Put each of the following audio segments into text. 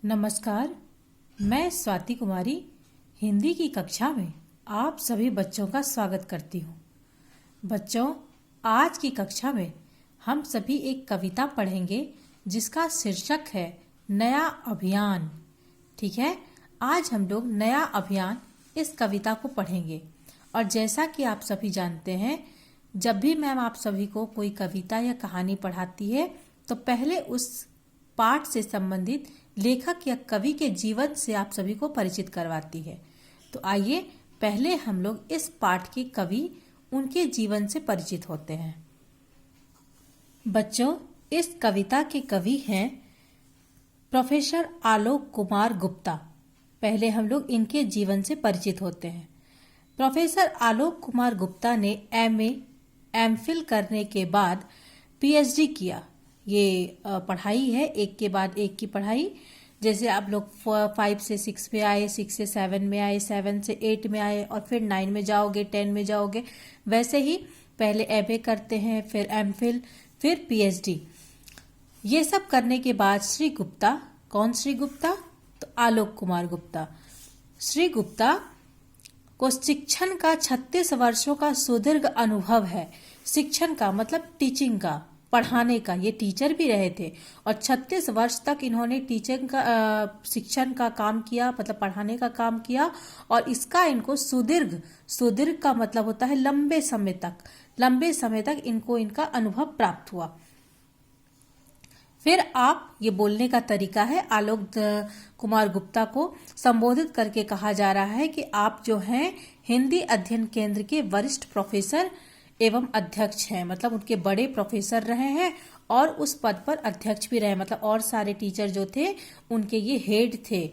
नमस्कार। मैं स्वाति कुमारी हिंदी की कक्षा में आप सभी बच्चों का स्वागत करती हूँ। बच्चों, आज की कक्षा में हम सभी एक कविता पढ़ेंगे जिसका शीर्षक है नया अभियान। ठीक है, आज हम लोग नया अभियान इस कविता को पढ़ेंगे। और जैसा कि आप सभी जानते हैं, जब भी मैम आप सभी को कोई कविता या कहानी पढ़ाती है तो पहले उस पाठ से संबंधित लेखक या कवि के जीवन से आप सभी को परिचित करवाती है। तो आइए पहले हम लोग इस पाठ के कवि, उनके जीवन से परिचित होते हैं। बच्चों, इस कविता के कवि हैं प्रोफेसर आलोक कुमार गुप्ता। पहले हम लोग इनके जीवन से परिचित होते हैं। प्रोफेसर आलोक कुमार गुप्ता ने एमए, एमफिल करने के बाद पीएचडी किया। ये पढ़ाई है, एक के बाद एक की पढ़ाई। जैसे आप लोग 5 से 6 में आए, 6 से 7 में आए, 7 से 8 में आए और फिर 9 में जाओगे, 10 में जाओगे, वैसे ही पहले एमए करते हैं, फिर एमफिल, फिर पीएचडी। ये सब करने के बाद श्री गुप्ता, कौन श्री गुप्ता? तो आलोक कुमार गुप्ता। श्री गुप्ता को शिक्षण का 36 वर्षों का सुदीर्घ अनुभव है। शिक्षण का मतलब टीचिंग का, पढ़ाने का। ये टीचर भी रहे थे और 36 वर्ष तक इन्होंने टीचिंग का शिक्षण का काम किया, मतलब पढ़ाने का काम किया। और इसका इनको सुदीर्घ का मतलब होता है लंबे समय तक इनको इनका अनुभव प्राप्त हुआ। फिर आप, ये बोलने का तरीका है, आलोक कुमार गुप्ता को संबोधित करके कहा जा रहा है कि आप जो हैं हिंदी अध्ययन केंद्र के वरिष्ठ प्रोफेसर एवं अध्यक्ष हैं। मतलब उनके बड़े प्रोफेसर रहे हैं और उस पद पर अध्यक्ष भी रहे, मतलब और सारे टीचर जो थे उनके ये हेड थे।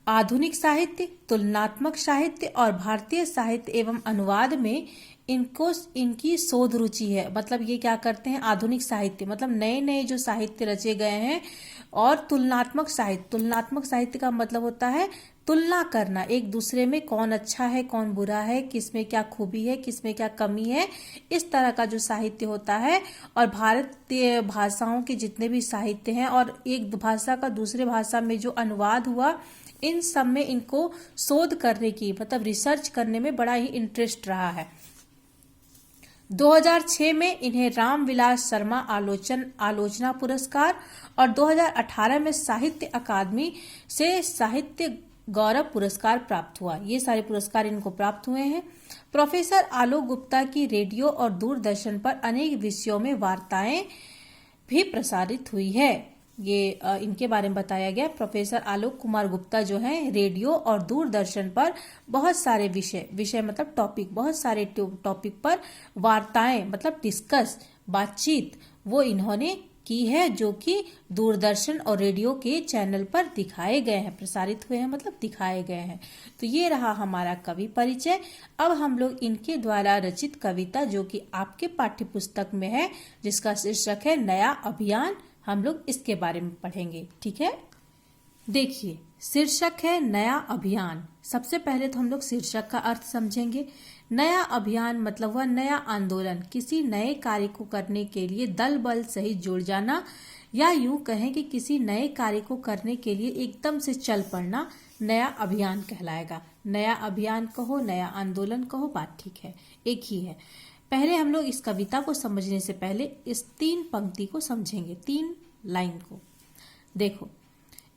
आधुनिक साहित्य, तुलनात्मक साहित्य और भारतीय साहित्य एवं अनुवाद में इनकी शोध रुचि है। मतलब ये क्या करते हैं, आधुनिक साहित्य मतलब नए नए जो साहित्य रचे गए हैं, और तुलनात्मक साहित्य का मतलब होता है तुलना करना एक दूसरे में, कौन अच्छा है कौन बुरा है, किसमें क्या खूबी है किसमें क्या कमी है, इस तरह का जो साहित्य होता है। और भारतीय भाषाओं के जितने भी साहित्य हैं और एक भाषा का दूसरे भाषा में जो अनुवाद हुआ, इन सब में इनको शोध करने की, मतलब रिसर्च करने में बड़ा ही इंटरेस्ट रहा है। 2006 में इन्हें रामविलास शर्मा आलोचना पुरस्कार और 2018 में साहित्य अकादमी से साहित्य गौरव पुरस्कार प्राप्त हुआ। ये सारे पुरस्कार इनको प्राप्त हुए हैं। प्रोफेसर आलोक गुप्ता की रेडियो और दूरदर्शन पर अनेक विषयों में वार्ताएं भी प्रसारित हुई है। ये इनके बारे में बताया गया। प्रोफेसर आलोक कुमार गुप्ता जो हैं रेडियो और दूरदर्शन पर बहुत सारे विषय मतलब टॉपिक, बहुत सारे टॉपिक पर वार्ताएं मतलब डिस्कस, बातचीत वो इन्होंने की है, जो कि दूरदर्शन और रेडियो के चैनल पर दिखाए गए हैं, प्रसारित हुए हैं, मतलब दिखाए गए हैं। तो ये रहा हमारा कवि परिचय। अब हम लोग इनके द्वारा रचित कविता, जो कि आपके पाठ्य पुस्तक में है, जिसका शीर्षक है नया अभियान, हम लोग इसके बारे में पढ़ेंगे। ठीक है, देखिए शीर्षक है नया अभियान। सबसे पहले तो हम लोग शीर्षक का अर्थ समझेंगे। नया अभियान मतलब हुआ नया आंदोलन, किसी नए कार्य को करने के लिए दल बल सहित जुड़ जाना, या यूं कहें कि किसी नए कार्य को करने के लिए एकदम से चल पड़ना नया अभियान कहलाएगा। नया अभियान कहो, नया आंदोलन कहो, बात ठीक है, एक ही है। पहले हम लोग इस कविता को समझने से पहले इस 3 पंक्ति को समझेंगे, 3 लाइन को। देखो,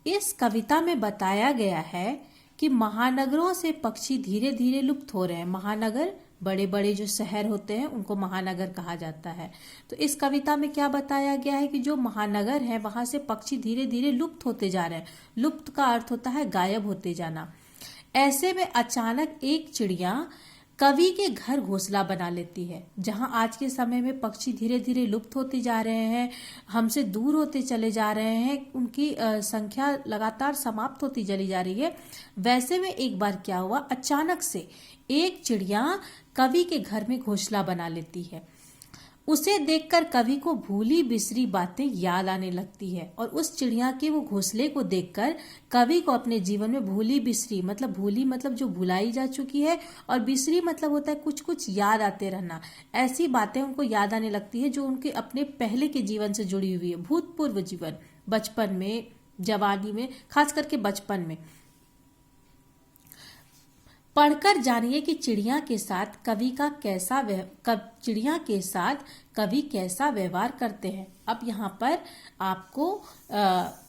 इस कविता में बताया गया है कि महानगरों से पक्षी धीरे धीरे लुप्त हो रहे हैं। महानगर, बड़े बड़े जो शहर होते हैं उनको महानगर कहा जाता है। तो इस कविता में क्या बताया गया है कि जो महानगर है वहां से पक्षी धीरे धीरे लुप्त होते जा रहे हैं। लुप्त का अर्थ होता है गायब होते जाना। ऐसे में अचानक एक चिड़िया कवि के घर घोंसला बना लेती है। जहां आज के समय में पक्षी धीरे धीरे लुप्त होते जा रहे हैं, हमसे दूर होते चले जा रहे हैं, उनकी संख्या लगातार समाप्त होती चली जा रही है, वैसे में एक बार क्या हुआ, अचानक से एक चिड़िया कवि के घर में घोंसला बना लेती है। उसे देखकर कवि को भूली बिसरी बातें याद आने लगती है। और उस चिड़िया के वो घोंसले को देखकर कवि को अपने जीवन में भूली मतलब जो भुलाई जा चुकी है, और बिसरी मतलब होता है कुछ कुछ याद आते रहना। ऐसी बातें उनको याद आने लगती है जो उनके अपने पहले के जीवन से जुड़ी हुई है, भूतपूर्व जीवन, बचपन में जवानी में, खास करके बचपन में। पढ़कर जानिए कि चिड़िया के साथ कवि कैसा व्यवहार करते हैं। अब यहाँ पर आपको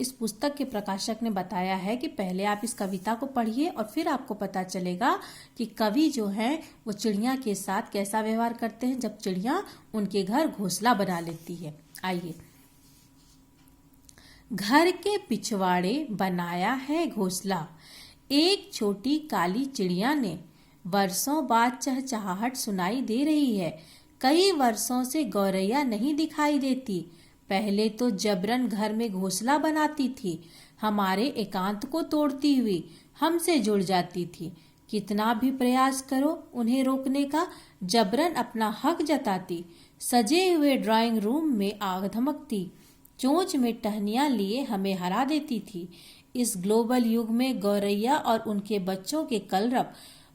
इस पुस्तक के प्रकाशक ने बताया है कि पहले आप इस कविता को पढ़िए और फिर आपको पता चलेगा कि कवि जो है वो चिड़िया के साथ कैसा व्यवहार करते हैं जब चिड़िया उनके घर घोंसला बना लेती है। आइए। घर के पिछवाड़े बनाया है घोंसला, एक छोटी काली चिड़िया ने। वर्षों बाद चहचहाहट सुनाई दे रही है। कई वर्षों से गौरैया नहीं दिखाई देती। पहले तो जबरन घर में घोंसला बनाती थी, हमारे एकांत को तोड़ती हुई हमसे जुड़ जाती थी। कितना भी प्रयास करो उन्हें रोकने का, जबरन अपना हक जताती। सजे हुए ड्राइंग रूम में आग धमकती, चोंच में टहनियां लिए हमें हरा देती थी। इस ग्लोबल युग में गौरैया और उनके बच्चों के कलरव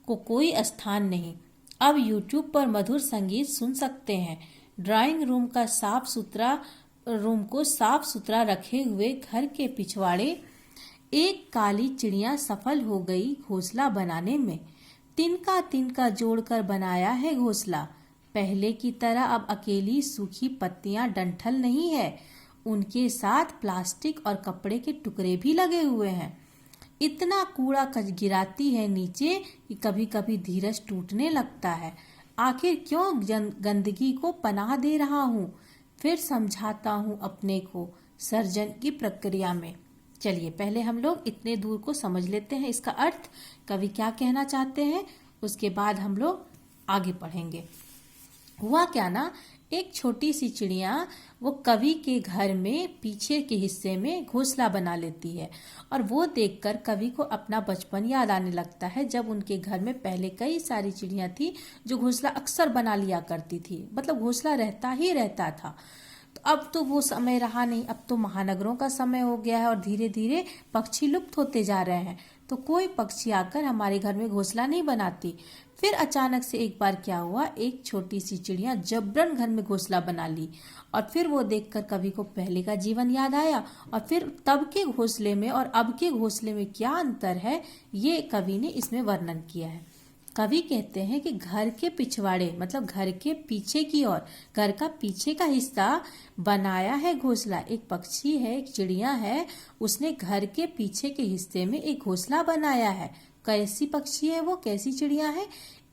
को कोई स्थान नहीं। अब यूट्यूब पर मधुर संगीत सुन सकते हैं। ड्राइंग रूम को साफ सुथरा रखे हुए घर के पिछवाड़े एक काली चिड़िया सफल हो गई घोंसला बनाने में। तिनका जोड़कर बनाया है घोंसला। पहले की तरह अब अकेली सूखी पत्तियां डंठल नहीं है, उनके साथ प्लास्टिक और कपड़े के टुकड़े भी लगे हुए हैं। इतना कूड़ा गिराती है नीचे कि कभी कभी धीरज टूटने लगता है। आखिर क्यों गंदगी को पनाह दे रहा हूँ, फिर समझाता हूँ अपने को सर्जन की प्रक्रिया में। चलिए पहले हम लोग इतने दूर को समझ लेते हैं, इसका अर्थ कवि क्या कहना चाहते हैं, उसके बाद हम लोग आगे पढ़ेंगे। हुआ क्या ना, एक छोटी सी चिड़िया वो कवि के घर में पीछे के हिस्से में घोंसला बना लेती है और वो देखकर कवि को अपना बचपन याद आने लगता है, जब उनके घर में पहले कई सारी चिड़ियां थी जो घोंसला अक्सर बना लिया करती थी, मतलब घोंसला रहता ही रहता था। तो अब तो वो समय रहा नहीं, अब तो महानगरों का समय हो गया है और धीरे धीरे पक्षी लुप्त होते जा रहे हैं, तो कोई पक्षी आकर हमारे घर में घोंसला नहीं बनाती। फिर अचानक से एक बार क्या हुआ, एक छोटी सी चिड़िया जबरन घर में घोंसला बना ली और फिर वो देखकर कवि को पहले का जीवन याद आया और फिर तब के घोंसले में और अब के घोंसले में क्या अंतर है, ये कवि ने इसमें वर्णन किया है। कवि कहते हैं कि घर के पिछवाड़े मतलब घर के पीछे की ओर, घर का पीछे का हिस्सा बनाया है घोंसला। एक पक्षी है, एक चिड़िया है, उसने घर के पीछे के हिस्से में एक घोंसला बनाया है। कैसी पक्षी है वो, कैसी चिड़िया है?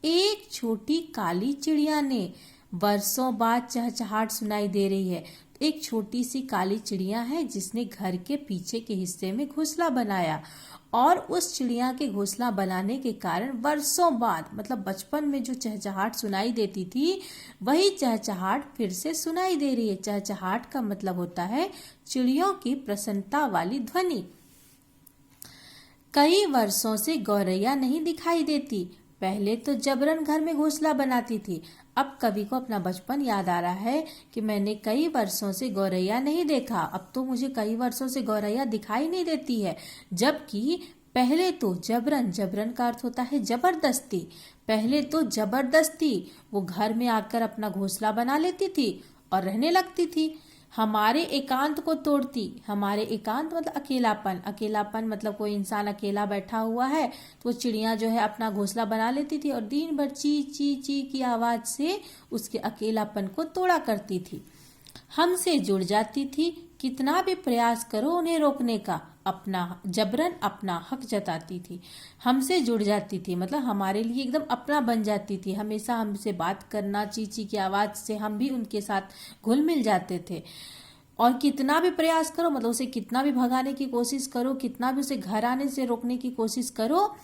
एक छोटी काली चिड़िया ने। वर्षों बाद चहचहाट सुनाई दे रही है। एक छोटी सी काली चिड़िया है जिसने घर के पीछे के हिस्से में घोंसला बनाया और उस चिड़िया के घोंसला बनाने के कारण वर्षों बाद मतलब बचपन में जो चहचहाट सुनाई देती थी वही चहचहाट फिर से सुनाई दे रही है। चहचहाट का मतलब होता है चिड़ियों की प्रसन्नता वाली ध्वनि। कई वर्षों से गौरैया नहीं दिखाई देती। पहले तो जबरन घर में घोंसला बनाती थी। अब कवि को अपना बचपन याद आ रहा है कि मैंने कई वर्षों से गौरैया नहीं देखा। अब तो मुझे कई वर्षों से गौरैया दिखाई नहीं देती है, जबकि पहले तो जबरन का अर्थ होता है जबरदस्ती। पहले तो जबरदस्ती वो घर में आकर अपना घोंसला बना लेती थी और रहने लगती थी। हमारे एकांत को तोड़ती। हमारे एकांत मतलब अकेलापन। अकेलापन मतलब कोई इंसान अकेला बैठा हुआ है तो चिड़िया जो है अपना घोंसला बना लेती थी और दिन भर ची ची ची की आवाज से उसके अकेलापन को तोड़ा करती थी। हमसे जुड़ जाती थी। कितना भी प्रयास करो उन्हें रोकने का, जबरन अपना हक जताती थी। हमसे जुड़ जाती थी मतलब हमारे लिए एकदम अपना बन जाती थी। हमेशा हमसे बात करना, चींची की आवाज से हम भी उनके साथ घुल मिल जाते थे। और कितना भी प्रयास करो मतलब उसे कितना भी भगाने की कोशिश करो, कितना भी उसे घर आने से रोकने की कोशिश करो,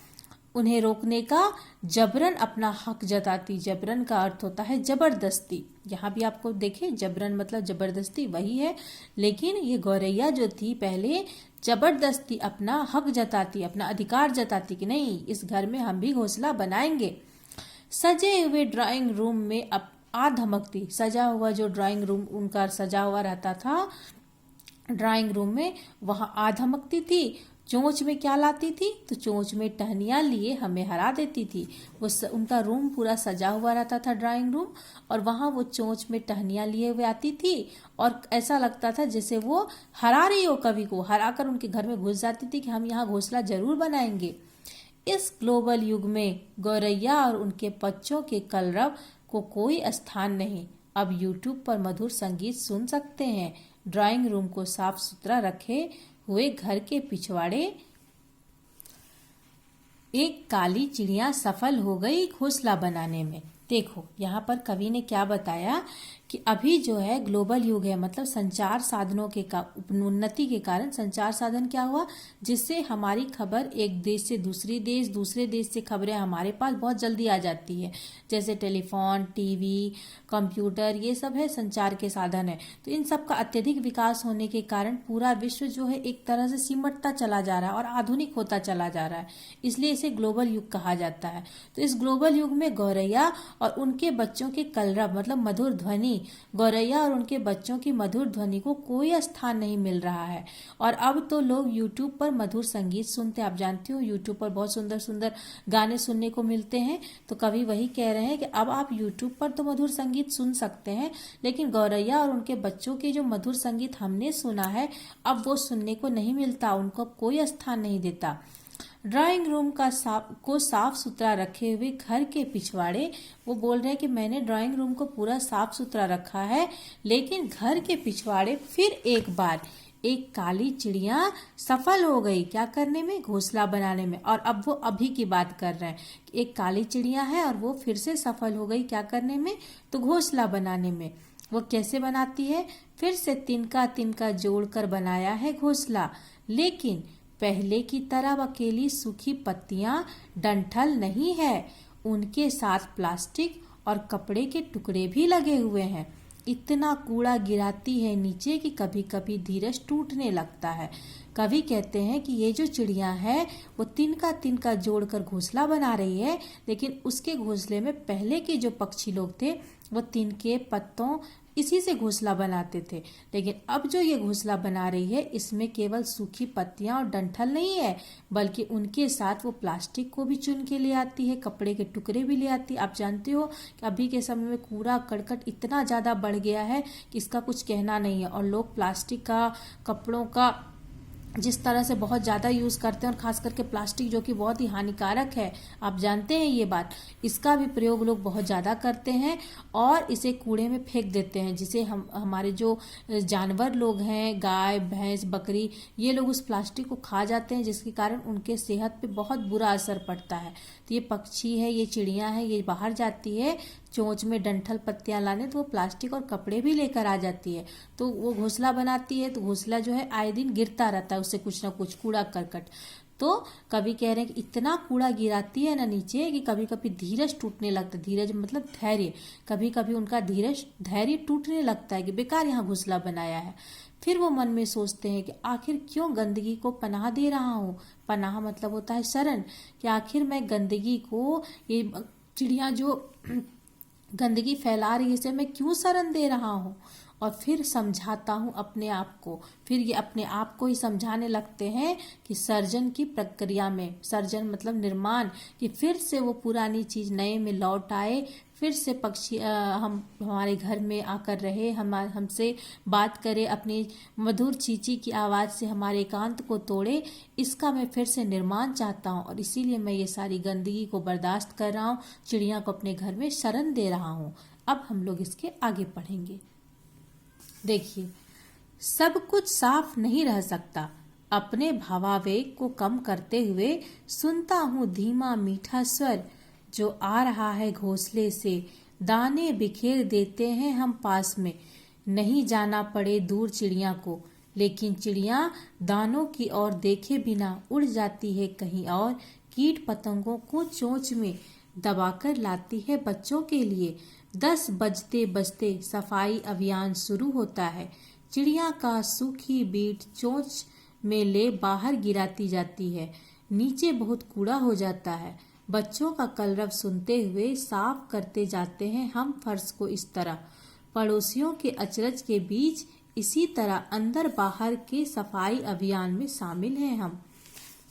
उन्हें रोकने का जबरन अपना हक जताती। जबरन का अर्थ होता है जबरदस्ती। यहाँ भी आपको देखे जबरन मतलब जबरदस्ती वही है, लेकिन ये गौरैया जो थी पहले जबरदस्ती अपना हक जताती, अपना अधिकार जताती कि नहीं इस घर में हम भी घोंसला बनाएंगे। सजे हुए ड्राइंग रूम में अब आ धमकती। सजा हुआ जो ड्राइंग रूम उनका सजा हुआ रहता था ड्राइंग रूम में, वहां आ धमकती थी। चोंच में क्या लाती थी? तो चोंच में टहनियाँ लिए हमें हरा देती थी। उनका रूम पूरा सजा हुआ रहता था, ड्राइंग रूम, और वहाँ वो चोंच में टहनियाँ लिए हुए आती थी और ऐसा लगता था जैसे वो हरा रही हो कवि को, हरा कर उनके घर में घुस जाती थी कि हम यहाँ घोंसला जरूर बनाएंगे। इस ग्लोबल युग में गौरैया और उनके बच्चों के कलरव को कोई स्थान नहीं। अब यूट्यूब पर मधुर संगीत सुन सकते हैं। ड्राइंग रूम को साफ सुथरा रखे हुए घर के पिछवाड़े एक काली चिड़िया सफल हो गई घोंसला बनाने में। देखो यहाँ पर कवि ने क्या बताया कि अभी जो है ग्लोबल युग है, मतलब संचार साधनों के उन्नति के कारण संचार साधन क्या हुआ, जिससे हमारी खबर एक देश से दूसरे देश से खबरें हमारे पास बहुत जल्दी आ जाती है। जैसे टेलीफोन, टीवी, कंप्यूटर, ये सब है संचार के साधन है। तो इन सब का अत्यधिक विकास होने के कारण पूरा विश्व जो है एक तरह से सिमटता चला जा रहा है और आधुनिक होता चला जा रहा है, इसलिए इसे ग्लोबल युग कहा जाता है। तो इस ग्लोबल युग में गौरैया और उनके बच्चों के कलरव मतलब मधुर ध्वनि, गौरैया और उनके बच्चों की मधुर ध्वनि को कोई स्थान नहीं मिल रहा है। और अब तो लोग YouTube पर मधुर संगीत सुनते हैं। आप जानते हो YouTube पर बहुत सुंदर सुंदर गाने सुनने को मिलते हैं। तो कवि वही कह रहे हैं कि अब आप YouTube पर तो मधुर संगीत सुन सकते हैं, लेकिन गौरैया और उनके बच्चों के जो मधुर संगीत हमने सुना है अब वो सुनने को नहीं मिलता, उनको अब कोई स्थान नहीं देता। ड्राइंग रूम को साफ सुथरा रखे हुए घर के पिछवाड़े, वो बोल रहे हैं कि मैंने ड्राइंग रूम को पूरा साफ सुथरा रखा है, लेकिन घर के पिछवाड़े फिर एक बार एक काली चिड़िया सफल हो गई क्या करने में? घोंसला बनाने में। और अब वो अभी की बात कर रहे हैं, एक काली चिड़िया है और वो फिर से सफल हो गई क्या करने में? तो घोंसला बनाने में। वो कैसे बनाती है? फिर से तिनका तिनका जोड़कर बनाया है घोंसला, लेकिन पहले की तरह अकेली सूखी पत्तियां डंठल नहीं है, उनके साथ प्लास्टिक और कपड़े के टुकड़े भी लगे हुए हैं। इतना कूड़ा गिराती है नीचे कि कभी कभी धीरज टूटने लगता है। कवि कहते हैं कि ये जो चिड़िया है वो तिनका तिनका जोड़कर घोंसला बना रही है, लेकिन उसके घोंसले में पहले के जो पक्षी लोग थे वो तिनके पत्तों इसी से घोंसला बनाते थे, लेकिन अब जो ये घोंसला बना रही है इसमें केवल सूखी पत्तियां और डंठल नहीं है, बल्कि उनके साथ वो प्लास्टिक को भी चुन के ले आती है, कपड़े के टुकड़े भी ले आती है। आप जानते हो कि अभी के समय में कूड़ा करकट इतना ज़्यादा बढ़ गया है कि इसका कुछ कहना नहीं है, और लोग प्लास्टिक का, कपड़ों का जिस तरह से बहुत ज़्यादा यूज़ करते हैं, और ख़ास करके प्लास्टिक जो कि बहुत ही हानिकारक है, आप जानते हैं ये बात, इसका भी प्रयोग लोग बहुत ज़्यादा करते हैं और इसे कूड़े में फेंक देते हैं, जिसे हमारे जो जानवर लोग हैं, गाय, भैंस, बकरी, ये लोग उस प्लास्टिक को खा जाते हैं, जिसके कारण उनके सेहत पे बहुत बुरा असर पड़ता है। तो ये पक्षी है, ये चिड़िया है, ये बाहर जाती है चोंच में डंठल पत्तियां लाने, तो वो प्लास्टिक और कपड़े भी लेकर आ जाती है। तो वो घोंसला बनाती है, तो घोंसला जो है आए दिन गिरता रहता है, उससे कुछ ना कुछ कूड़ा करकट। तो कवि कह रहे हैं कि इतना कूड़ा गिराती है ना नीचे कि कभी कभी धीरज टूटने लगता है। धीरज मतलब धैर्य, कभी कभी उनका धैर्य टूटने लगता है कि बेकार यहाँ घोंसला बनाया है। फिर वो मन में सोचते हैं कि आखिर क्यों गंदगी को पनाह दे रहा हूँ। पनाह मतलब होता है शरण, कि आखिर मैं गंदगी को, ये चिड़िया जो गंदगी फैला रही है इसे मैं क्यों शरण दे रहा हूँ। और फिर समझाता हूँ अपने आप को, फिर ये अपने आप को ही समझाने लगते हैं कि सर्जन की प्रक्रिया में, सर्जन मतलब निर्माण, कि फिर से वो पुरानी चीज नए में लौट आए, फिर से पक्षी हम हमारे घर में आकर रहे, हमसे बात करे, अपनी मधुर चींची की आवाज़ से हमारे एकांत को तोड़े, इसका मैं फिर से निर्माण चाहता हूँ, और इसीलिए मैं ये सारी गंदगी को बर्दाश्त कर रहा हूँ, चिड़िया को अपने घर में शरण दे रहा हूँ। अब हम लोग इसके आगे पढ़ेंगे। देखिए, सब कुछ साफ नहीं रह सकता। अपने भावावेग को कम करते हुए सुनता हूँ धीमा मीठा स्वर जो आ रहा है घोंसले से। दाने बिखेर देते हैं हम पास में, नहीं जाना पड़े दूर चिड़िया को, लेकिन चिड़िया दानों की ओर देखे बिना उड़ जाती है कहीं और। कीट पतंगों को चोंच में दबाकर लाती है बच्चों के लिए। 10 बजते बजते सफाई अभियान शुरू होता है। चिड़िया का सूखी बीट चोंच में ले बाहर गिराती जाती है। नीचे बहुत कूड़ा हो जाता है। बच्चों का कलरव सुनते हुए साफ करते जाते हैं हम फर्श को। इस तरह पड़ोसियों के अचरज के बीच इसी तरह अंदर बाहर के सफाई अभियान में शामिल हैं हम।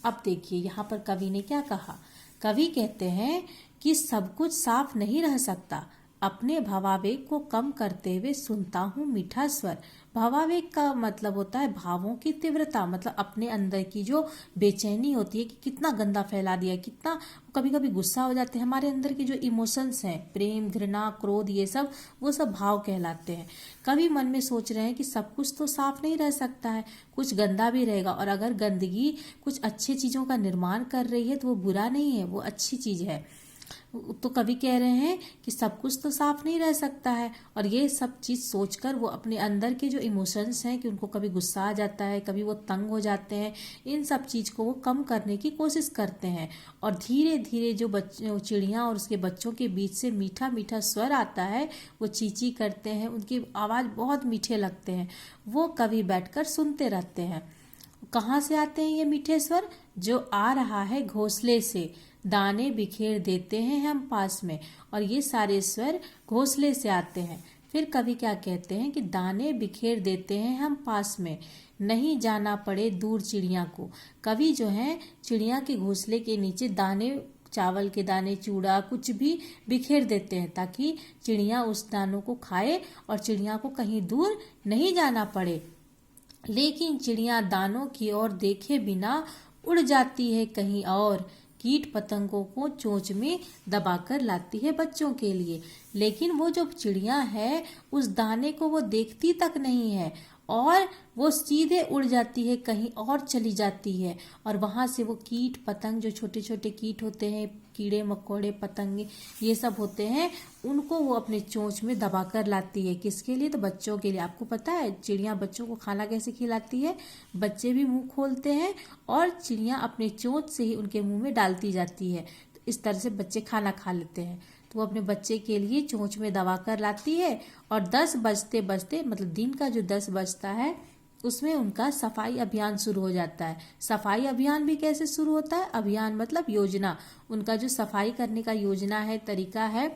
अब देखिए यहाँ पर कवि ने क्या कहा। कवि कहते हैं कि सब कुछ साफ नहीं रह सकता, अपने भावावेग को कम करते हुए सुनता हूँ मीठा स्वर। भावावेग का मतलब होता है भावों की तीव्रता, मतलब अपने अंदर की जो बेचैनी होती है कि कितना गंदा फैला दिया, कितना कभी कभी गुस्सा हो जाते हैं। हमारे अंदर के जो इमोशंस हैं, प्रेम, घृणा, क्रोध, ये सब वो सब भाव कहलाते हैं। कभी मन में सोच रहे हैं कि सब कुछ तो साफ नहीं रह सकता है, कुछ गंदा भी रहेगा, और अगर गंदगी कुछ अच्छी चीजों का निर्माण कर रही है तो वो बुरा नहीं है, वो अच्छी चीज है। तो कवि कह रहे हैं कि सब कुछ तो साफ नहीं रह सकता है, और ये सब चीज सोचकर वो अपने अंदर के जो इमोशंस हैं कि उनको कभी गुस्सा आ जाता है, कभी वो तंग हो जाते हैं, इन सब चीज को वो कम करने की कोशिश करते हैं। और धीरे धीरे जो चिड़िया और उसके बच्चों के बीच से मीठा मीठा स्वर आता है, वो चींची करते हैं, उनकी आवाज बहुत मीठे लगते हैं, वो कवि बैठकर सुनते रहते हैं। कहाँ से आते हैं ये मीठे स्वर? जो आ रहा है घोंसले से, दाने बिखेर देते हैं हम पास में, और ये सारे स्वर घोंसले से आते हैं। फिर कवि क्या कहते हैं कि दाने बिखेर देते हैं हम पास में, नहीं जाना पड़े दूर चिड़िया को। कवि जो है चिड़िया के घोंसले के नीचे दाने, चावल के दाने, चूड़ा, कुछ भी बिखेर देते हैं ताकि चिड़िया उस दानों को खाए और चिड़िया को कहीं दूर नहीं जाना पड़े। लेकिन चिड़िया दानों की ओर देखे बिना उड़ जाती है कहीं और, कीट पतंगों को चोंच में दबाकर लाती है बच्चों के लिए। लेकिन वो जो चिड़िया है उस दाने को वो देखती तक नहीं है, और वो सीधे उड़ जाती है, कहीं और चली जाती है, और वहां से वो कीट पतंग, जो छोटे छोटे कीट होते हैं, कीड़े मकोड़े पतंगे ये सब होते हैं, उनको वो अपने चोंच में दबाकर लाती है। किसके लिए? तो बच्चों के लिए। आपको पता है चिड़िया बच्चों को खाना कैसे खिलाती है? बच्चे भी मुंह खोलते हैं और चिड़िया अपने चोंच से ही उनके मुंह में डालती जाती है, तो इस तरह से बच्चे खाना खा लेते हैं। तो वो अपने बच्चे के लिए चोंच में दबा कर लाती है, और 10 बजते बजते, मतलब दिन का जो 10 बजता है, उसमें उनका सफाई अभियान शुरू हो जाता है। सफाई अभियान भी कैसे शुरू होता है? अभियान मतलब योजना, उनका जो सफाई करने का योजना है, तरीका है,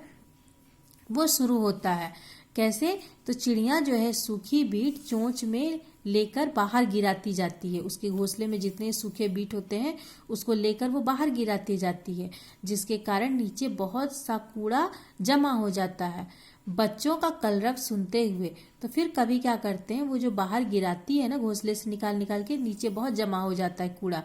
वो शुरू होता है। कैसे? तो चिड़िया जो है सूखी बीट चोंच में लेकर बाहर गिराती जाती है, उसके घोंसले में जितने सूखे बीट होते हैं उसको लेकर वो बाहर गिराती जाती है, जिसके कारण नीचे बहुत सा कूड़ा जमा हो जाता है। बच्चों का कलरव सुनते हुए तो फिर कवि क्या करते हैं, वो जो बाहर गिराती है ना, घोंसले से निकाल निकाल के नीचे बहुत जमा हो जाता है कूड़ा,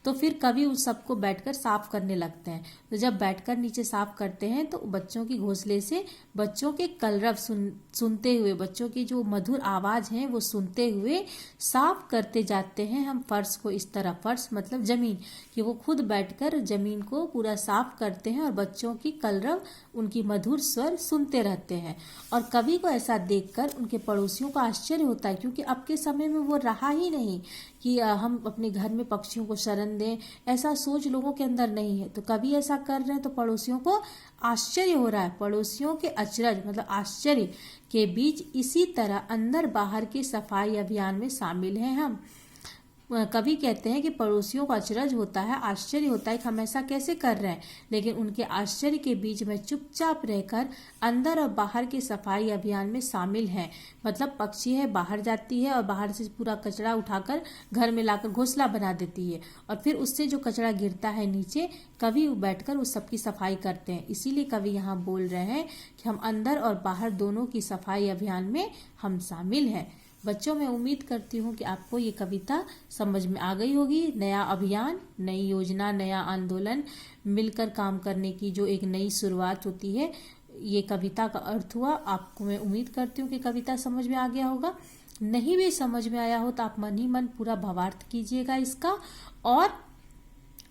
तो फिर कवि उस सबको बैठकर साफ करने लगते हैं। तो जब बैठकर नीचे साफ करते हैं तो बच्चों की घोंसले से बच्चों के कलरव सुनते हुए, बच्चों की जो मधुर आवाज है वो सुनते हुए साफ करते जाते हैं हम फर्श को। इस तरह फर्श मतलब जमीन, कि वो खुद बैठकर जमीन को पूरा साफ करते हैं और बच्चों की कलरव, उनकी मधुर स्वर सुनते रहते हैं। और कवि को ऐसा देखकर उनके पड़ोसियों को आश्चर्य होता है, क्योंकि अब के समय में वो रहा ही नहीं कि हम अपने घर में पक्षियों को शरण दें, ऐसा सोच लोगों के अंदर नहीं है। तो कवि ऐसा कर रहे हैं तो पड़ोसियों को आश्चर्य हो रहा है। पड़ोसियों के अचरज मतलब आश्चर्य के बीच इसी तरह अंदर बाहर के सफाई अभियान में शामिल हैं हम। कवि कहते हैं कि पड़ोसियों को अचरज होता है, आश्चर्य होता है कि हम ऐसा कैसे कर रहे हैं, लेकिन उनके आश्चर्य के बीच में चुपचाप रहकर अंदर और बाहर के सफाई अभियान में शामिल हैं। मतलब पक्षी है, बाहर जाती है और बाहर से पूरा कचरा उठाकर घर में लाकर घोंसला बना देती है, और फिर उससे जो कचरा गिरता है नीचे, कवि बैठकर उस सबकी सफाई करते हैं। इसीलिए कवि यहाँ बोल रहे हैं कि हम अंदर और बाहर दोनों की सफाई अभियान में हम शामिल हैं। बच्चों, मैं उम्मीद करती हूँ कि आपको ये कविता समझ में आ गई होगी। नया अभियान, नई योजना, नया आंदोलन, मिलकर काम करने की जो एक नई शुरुआत होती है, ये कविता का अर्थ हुआ। आपको मैं उम्मीद करती हूँ कि कविता समझ में आ गया होगा। नहीं भी समझ में आया हो तो आप मन ही मन पूरा भावार्थ कीजिएगा इसका, और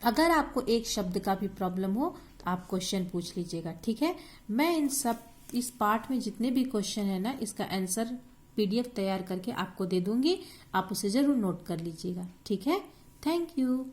अगर आपको एक शब्द का भी प्रॉब्लम हो तो आप क्वेश्चन पूछ लीजिएगा, ठीक है। मैं इस पार्ट में जितने भी क्वेश्चन है ना, इसका आंसर PDF तैयार करके आपको दे दूंगी, आप उसे जरूर नोट कर लीजिएगा, ठीक है। Thank you.